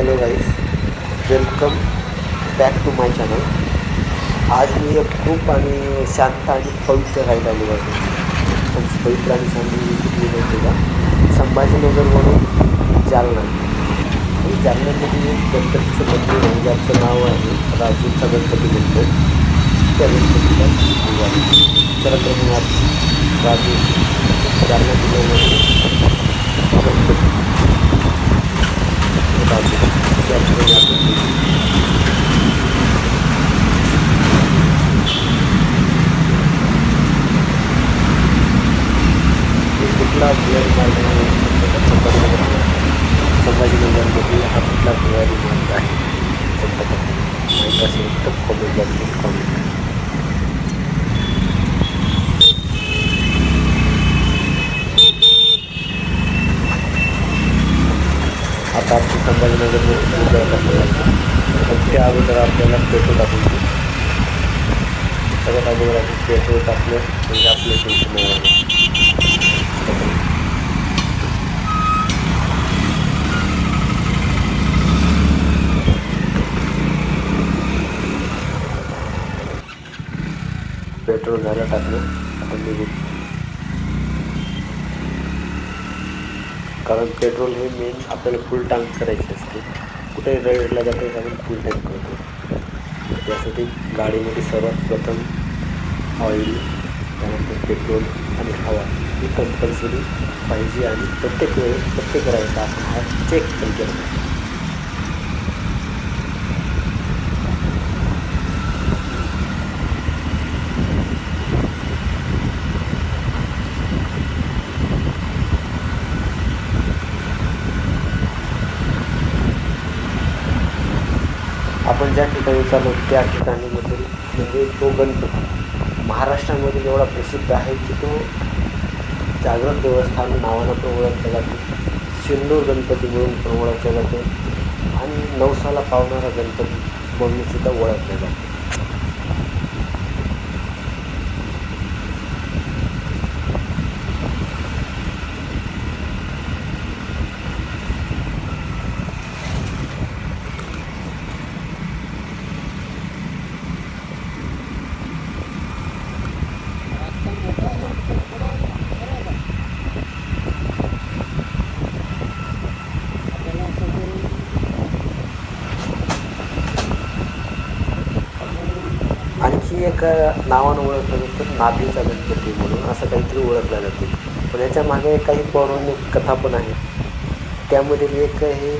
Hello guys, welcome back to my channel. आज मी एक खूप आणि शांत आणि पवित्र राईड आलेलो आहे. पवित्र आणि शांत कुठली माहिती का? संभाजीनगरवरून जालना आणि जालन्यामध्ये एक गणपतीचं मंदिर आहे ज्याचं नाव आहे राजूरचा गणपती म्हणतो. त्या गणपतीला निघालो. चला तर मग आज राजूर जालना जिल्ह्यामध्ये गणपती राजूर त्या ठिकाणी आपण कुठला भुयारी मार्ग संभाजीनगरमध्ये हा कुठला भुयारी मार्ग आहे माहीत असेल तर कॉमेंट बॉक्समध्ये कॉमेंट. आता आपण संभाजीनगरमध्ये जायला पण त्या अगोदर आपल्याला पेट्रोल टाकून घेऊ. सगळ्यात अगोदर आपण पेट्रोल टाकलं म्हणजे आपलं टेन्शन नाही राहणार. पेट्रोल झालं टाकलं आपण निघू. कारण पेट्रोल हे मेन आपल्याला फुल टँक करायचे असते. कुठेही राईडला जातो आपण फुल टँक करतो. त्यासाठी गाडीमध्ये सर्वात प्रथम ऑइल, त्यानंतर पेट्रोल आणि हवा ही कंपल्सरी पाहिजे आणि प्रत्येक वेळेस प्रत्येक राईडला आपण हा चेक पण केला पाहिजे. आपण ज्या ठिकाणी चालू त्या ठिकाणी म्हणजे तो गणपती महाराष्ट्रामध्ये एवढा प्रसिद्ध आहे की तो जागृत देवस्थान नावानं पण ओळखला जातो, सिंदूर गणपती म्हणून पण ओळखला जातो आणि नवसाला पावणारा गणपती म्हणून सुद्धा ओळखला जातो. आणखी एक नावानं ओळखलं जातं नाभीचा गणपती म्हणून, असं काहीतरी ओळखला जाते. पण याच्या मागे काही पौराणिक कथा पण आहे. त्यामध्ये एक हे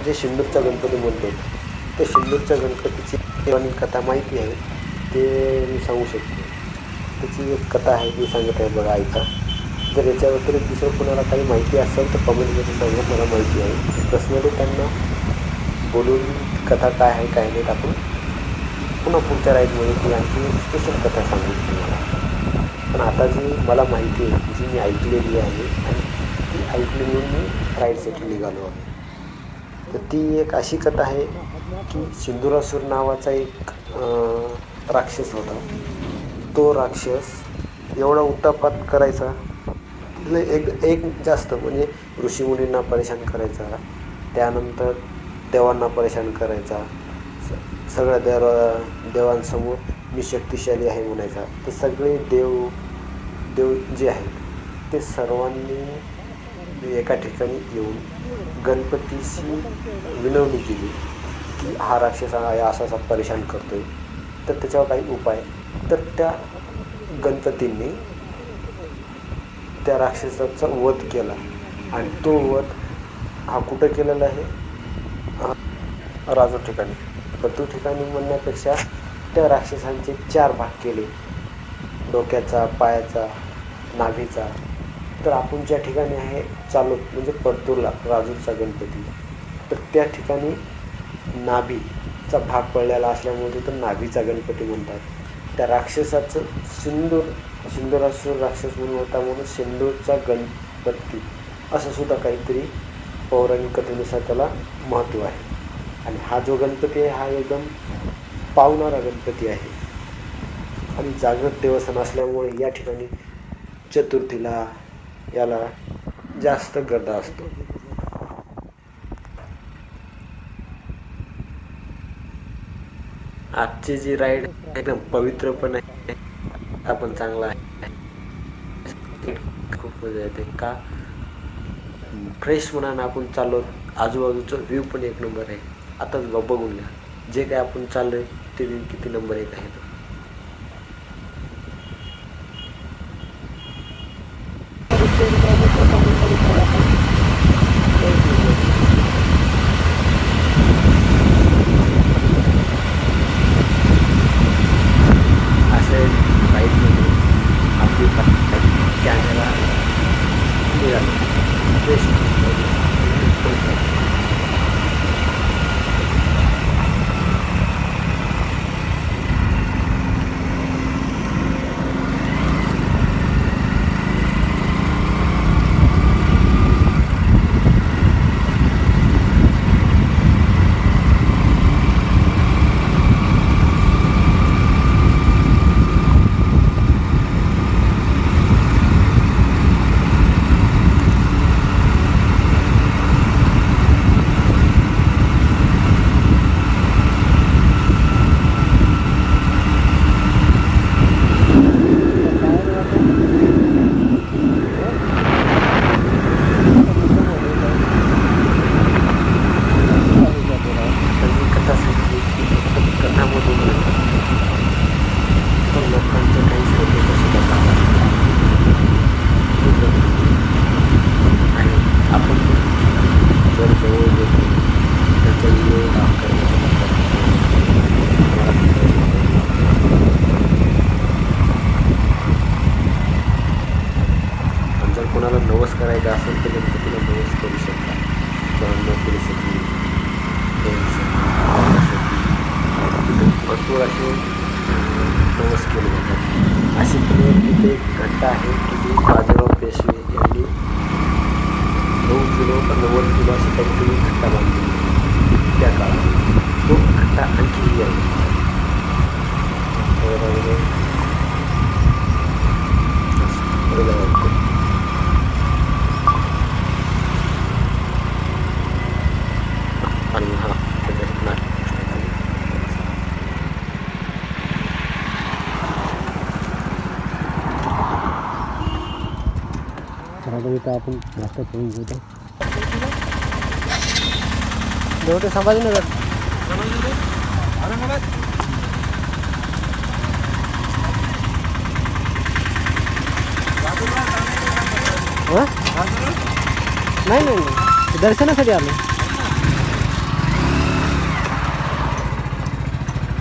जे सिंदूरचा गणपती म्हणतो, त्या सिंदूरच्या गणपतीची पौराणिक कथा माहिती आहे ते मी सांगू शकतो. त्याची एक कथा आहे ती सांगत आहे बघा, ऐका. जर याच्या व्यतिरिक्त दुसरं कोणाला काही माहिती असेल तर कमेंटमध्ये सांगा, मला माहिती आहे. पर्सनली त्यांना बोलून कथा काय आहे काय नाही टाकून पुन्हा पुढच्या राईडमध्ये ती आणखी स्पेशल कथा सांगू तुम्हाला. पण आता जी मला माहिती आहे, जी मी ऐकलेली आहे आणि ती ऐकली म्हणून मी राईडसाठी निघालो आहे. तर ती एक अशी कथा आहे की सिंदुरासूर नावाचा एक राक्षस होता. तो राक्षस एवढा उत्तापात करायचा, एक जास्त म्हणजे ऋषीमुनींना परेशान करायचा, त्यानंतर देवांना परेशान करायचा, सगळ्या देवांसमोर मी शक्तिशाली आहे म्हणायचा. तर सगळे देव जे आहेत ते सर्वांनी एका ठिकाणी येऊन गणपतीशी विनवणी केली की हा राक्षस असा परेशान करतोय, तर त्याच्यावर काही उपाय. तर त्या गणपतींनी त्या राक्षसाचा वध केला आणि तो वध हा कुठं केलेला आहे? राजूर ठिकाणी. पण तो ठिकाणी म्हणण्यापेक्षा त्या राक्षसांचे 4 भाग केले, डोक्याचा, पायाचा, नाभीचा. तर आपण ज्या ठिकाणी आहे चालू म्हणजे परतूरला राजूरचा गणपती, तर त्या ठिकाणी नाभीचा भाग पडलेला असल्यामुळे तर नाभीचा गणपती म्हणतात. त्या राक्षसाचं सिंदुरासूर राक्षस म्हणून होता म्हणून सिंदूरचा गणपती असं सुद्धा काहीतरी पौराणिक कथेनुसार त्याला महत्त्व आहे. आणि हा जो गणपती आहे हा एकदम पावणारा गणपती आहे आणि जागृत देवस्थान असल्यामुळे या ठिकाणी चतुर्थीला याला जास्त गर्दा असतो. आजची जी राईड एकदम पवित्र पण आहे, आपण चांगला आहे, खूप मजा येते का फ्रेश मनानं आपण चाललो. आजूबाजूचा व्ह्यू पण एक नंबर आहे. आताच बघून घ्या जे काय आपण चाललोय ते व्ह्यू किती नंबर एक आहे. असे राईडमध्ये आपली कॅमेरा फ्रेश. कोणाला नवस करायचा असेल तर गणपतीला नवस करू शकता. नोकरीसाठी, भरपूर असे नवस केले जातात. अशी पण तिथे एक घंटा आहे की जी बाजीराव पेशवे यांनी 9 किलो का 90 किलो अशी काहीतरी घंटा बांधली त्या काळात. तो घंटा आणखीही आहे. आणि हा इथं आपण नाश्ता करून घेऊ. जेवढे संभाजीनगर नाही नाही नाही दर्शनासाठी आलो.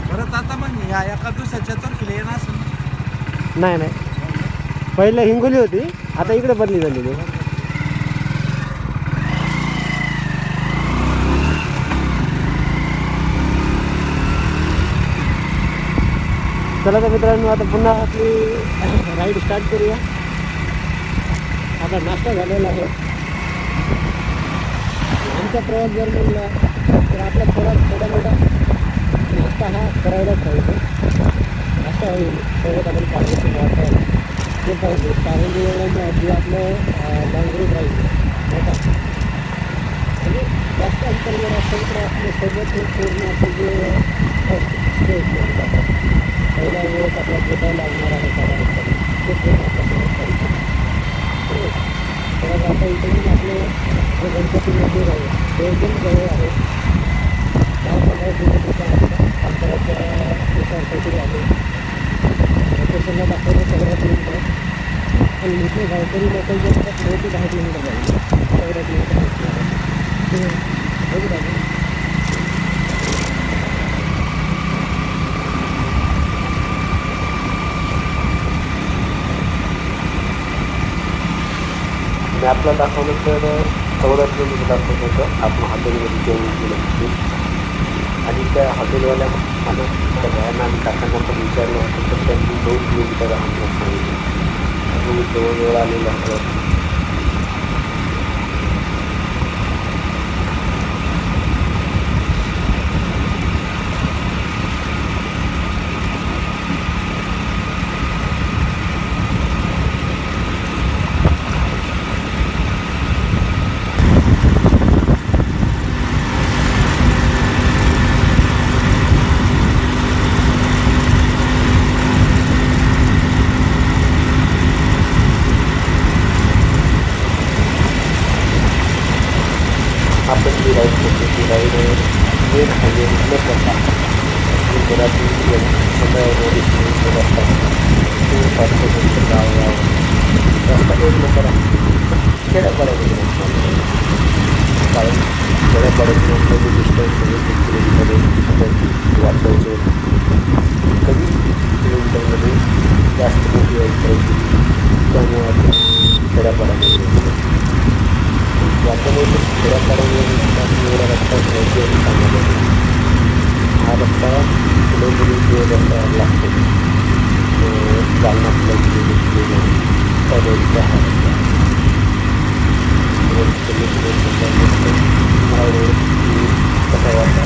परत आता मग या एका दिवसाच्या तारखेला येणार असेल. नाही नाही पहिले हिंगोली होती, आता इकडे बदली झालेली. चला तर मित्रांनो, आता पुन्हा आपली राईड स्टार्ट करूया. आता नाश्ता झालेला आहे. आमचा प्रवास जर म्हणला तर आपला थोडा मोठा नाश्ता हा करायलाच पाहिजे. नाश्ता होईल सोबत आपण पाहिजे वाटायला ते पाहिजे. कारण की एवढ्या आधी आपलं बांगरूट राहील म्हणजे जास्त अंतर जर असेल तर आपलं सोबत पूर्ण आपलं जे पहिल्या वेळेस आपला भेटायला लागणार आहे साधारण ते पूर्ण आपल्यासोबत तर आता इकडून आपलं जे गणपती मंदिर आहे ते एकदम जवळ आहे. 10-15 किलोमीटरच्या अंतराच्या आहे. लोकेशनला दाखवलं सगळ्यात मिळतं. आणि इथे गावकरी लोकल जे असतात 9 ते 10 किलोमीटर जाईल. सगळ्यात मिळतं बघू लागेल. मॅपला दाखवलं तर 14 किलोमीटर दाखवत होतं. आपण हॉटेलमध्ये जेवण केलं होतं आणि त्या हॉटेलवाल्या मला त्या बायांना आणि काकांना पण विचारलं होतं तर त्यांनी 2 किलोमीटर आम्हाला सांगितलं. जवळजवळ आलेलं आहे. आपण जी राईड करतो ती राईड मेन हायवे न करता घरातून सगळ्या रस्ता गाव रस्ता एक नंबर आहे खेड्यापाड्यामध्ये कारण खेड्यापाड्यामध्ये डिस्टन्स 1 किलोमीटर वाचायचे कमी किलोमीटरमध्ये जास्त मोठी राईड करायची त्यामुळे आपण खेड्यापाड्यामध्ये वाचायला खेड्यापाड्यामध्ये एवढा रस्ता घ्यायची सांगायला हा रस्ता किलोमीटर रस्ता लागतो जालना हा रस्ता कसा वाटता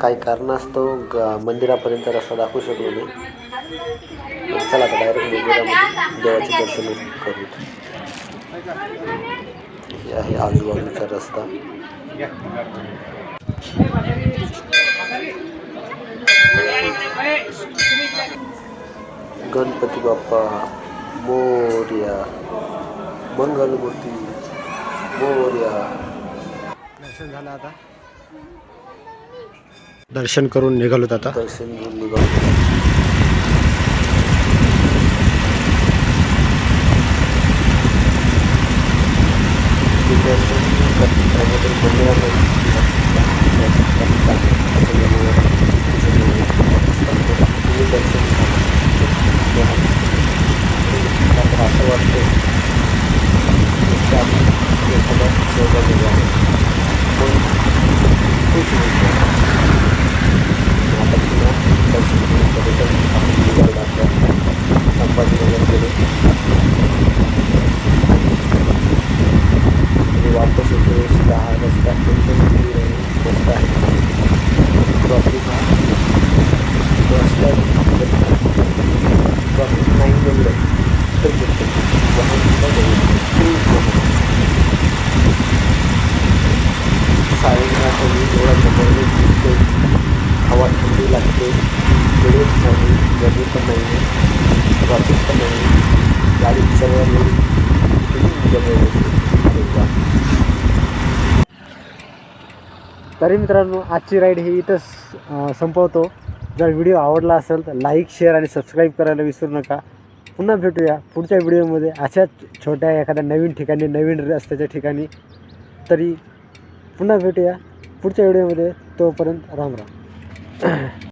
काही कारणास्तव मंदिरापर्यंत रस्ता दाखवू शकलो नाही. चला आता डायरेक्ट मंदिरामध्ये देवाचे दर्शन करू. हे आहे आजूबाजूचा रस्ता. गणपती बाप्पा मोरया, मंगलमूर्ती मोरया. दर्शन झालं आता. दर्शन करून निघालोत आता. दर्शन घेऊन निघालो. असं वाटतं संभाजीनगर गेलो वापस येतो. हा रस्ता मस्त आहे. ट्रॉफिक रस्ता ट्रॉफिक नाही जमलं तर सायंकाळी एवढा जबरदस्त दिसतो. हवा थंडी लागते. वेळेत नाही, गर्दी पण नाही, ट्रॉफिक पण नाही, गाडी सगळं जबरदस्त. तरी मित्रांनो आजची राईड ही इथंच संपवतो. जर व्हिडिओ आवडला असेल तर लाईक शेअर आणि सबस्क्राईब करायला विसरू नका. पुन्हा भेटूया पुढच्या व्हिडिओमध्ये अशाच छोट्या एखाद्या नवीन ठिकाणी नवीन रस्त्याच्या ठिकाणी. तरी पुन्हा भेटूया पुढच्या व्हिडिओमध्ये. तोपर्यंत राम राम.